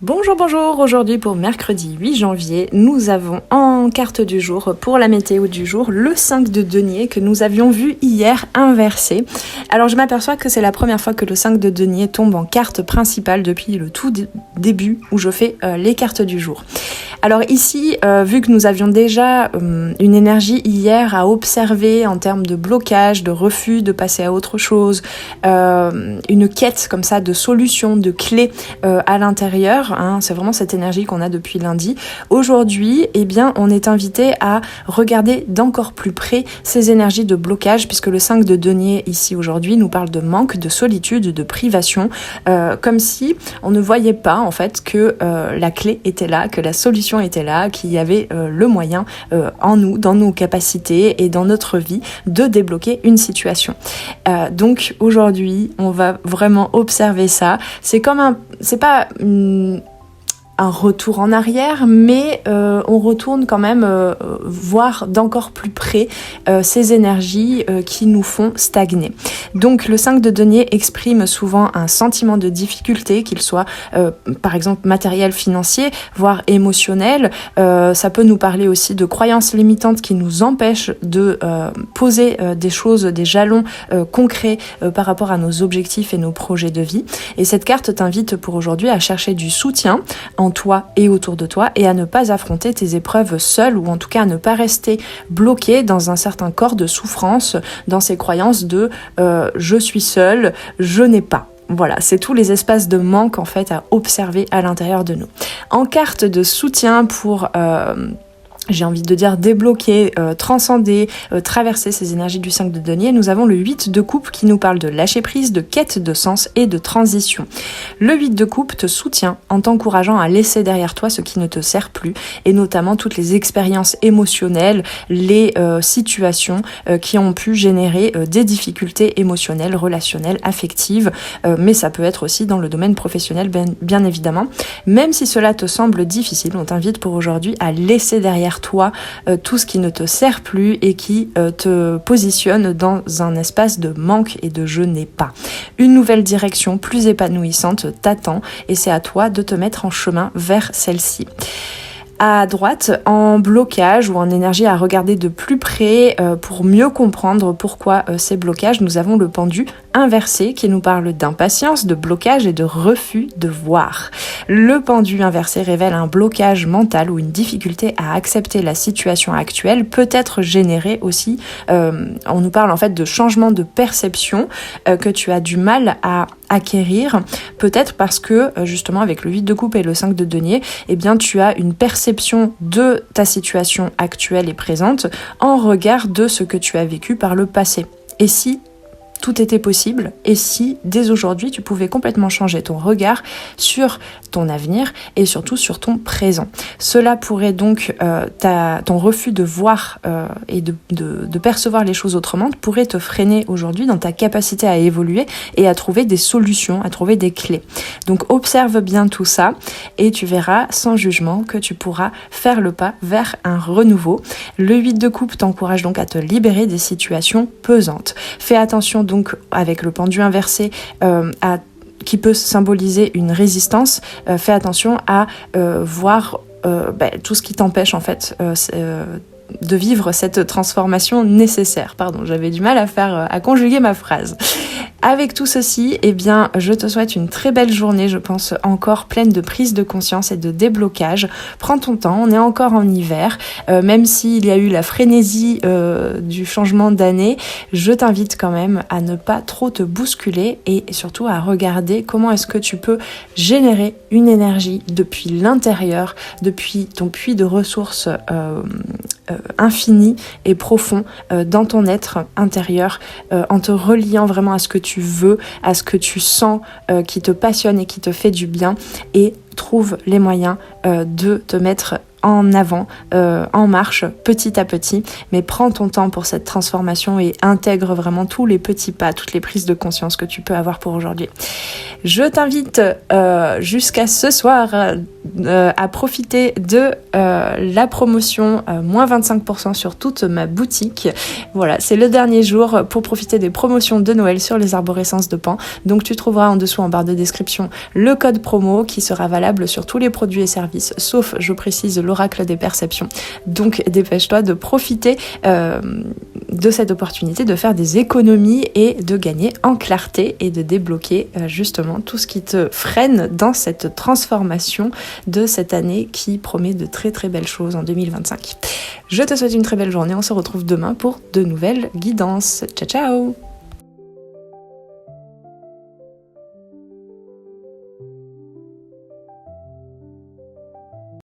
Bonjour, bonjour, aujourd'hui pour mercredi 8 janvier, nous avons en carte du jour, pour la météo du jour, le 5 de denier que nous avions vu hier inversé. Alors je m'aperçois que c'est la première fois que le 5 de denier tombe en carte principale depuis le tout début où je fais les cartes du jour. Alors ici, vu que nous avions déjà une énergie hier à observer en termes de blocage, de refus de passer à autre chose, une quête comme ça de solutions, de clés à l'intérieur, c'est vraiment cette énergie qu'on a depuis lundi. Aujourd'hui, eh bien, on est invité à regarder d'encore plus près ces énergies de blocage, puisque le 5 de denier ici aujourd'hui nous parle de manque, de solitude, de privation, comme si on ne voyait pas en fait que la clé était là, que la solution était là, qu'il y avait le moyen en nous, dans nos capacités et dans notre vie de débloquer une situation. Donc aujourd'hui, on va vraiment observer ça. C'est pas un retour en arrière, mais on retourne quand même voir d'encore plus près ces énergies qui nous font stagner. Donc le 5 de denier exprime souvent un sentiment de difficulté, qu'il soit par exemple matériel, financier, voire émotionnel. Ça peut nous parler aussi de croyances limitantes qui nous empêchent de poser des choses, des jalons concrets par rapport à nos objectifs et nos projets de vie. Et cette carte t'invite pour aujourd'hui à chercher du soutien en toi et autour de toi et à ne pas affronter tes épreuves seul, ou en tout cas à ne pas rester bloqué dans un certain corps de souffrance, dans ces croyances de je suis seul, je n'ai pas. Voilà, c'est tous les espaces de manque en fait à observer à l'intérieur de nous. En carte de soutien pour j'ai envie de dire débloquer, transcender, traverser ces énergies du 5 de denier, nous avons le 8 de coupe qui nous parle de lâcher prise, de quête de sens et de transition. Le 8 de coupe te soutient en t'encourageant à laisser derrière toi ce qui ne te sert plus, et notamment toutes les expériences émotionnelles, les situations qui ont pu générer des difficultés émotionnelles, relationnelles, affectives, mais ça peut être aussi dans le domaine professionnel bien évidemment. Même si cela te semble difficile, on t'invite pour aujourd'hui à laisser derrière toi tout ce qui ne te sert plus et qui te positionne dans un espace de manque et de je n'ai pas. Une nouvelle direction plus épanouissante t'attend et c'est à toi de te mettre en chemin vers celle-ci. À droite, en blocage ou en énergie à regarder de plus près pour mieux comprendre pourquoi ces blocages, nous avons le pendu inversé qui nous parle d'impatience, de blocage et de refus de voir. Le pendu inversé révèle un blocage mental ou une difficulté à accepter la situation actuelle, peut être générée aussi, on nous parle en fait de changement de perception que tu as du mal à acquérir, peut-être parce que justement avec le 8 de coupe et le 5 de denier, eh bien tu as une perception de ta situation actuelle et présente en regard de ce que tu as vécu par le passé. Et si tout était possible, et si dès aujourd'hui tu pouvais complètement changer ton regard sur ton avenir et surtout sur ton présent. Cela pourrait donc, ton refus de voir et de percevoir les choses autrement pourrait te freiner aujourd'hui dans ta capacité à évoluer et à trouver des solutions, à trouver des clés. Donc observe bien tout ça et tu verras sans jugement que tu pourras faire le pas vers un renouveau. Le 8 de coupe t'encourage donc à te libérer des situations pesantes. Fais attention donc avec le pendu inversé qui peut symboliser une résistance, fais attention à voir tout ce qui t'empêche en fait de vivre cette transformation nécessaire. Pardon, j'avais du mal à conjuguer ma phrase. Avec tout ceci, eh bien, je te souhaite une très belle journée, je pense encore pleine de prise de conscience et de déblocage. Prends ton temps, on est encore en hiver, même s'il y a eu la frénésie du changement d'année, je t'invite quand même à ne pas trop te bousculer et surtout à regarder comment est-ce que tu peux générer une énergie depuis l'intérieur, depuis ton puits de ressources infini et profond dans ton être intérieur, en te reliant vraiment à ce que tu veux, à ce que tu sens qui te passionne et qui te fait du bien, et trouve les moyens de te mettre en avant, en marche, petit à petit, mais prends ton temps pour cette transformation et intègre vraiment tous les petits pas, toutes les prises de conscience que tu peux avoir pour aujourd'hui. Je t'invite jusqu'à ce soir à profiter de la promotion moins 25% sur toute ma boutique. Voilà, c'est le dernier jour pour profiter des promotions de Noël sur les arborescences de Pan. Donc tu trouveras en dessous en barre de description le code promo qui sera valable sur tous les produits et services, sauf, je précise, l'oracle des perceptions. Donc dépêche-toi de profiter de cette opportunité de faire des économies et de gagner en clarté et de débloquer justement tout ce qui te freine dans cette transformation de cette année qui promet de très très belles choses en 2025. Je te souhaite une très belle journée, on se retrouve demain pour de nouvelles guidances. Ciao ciao!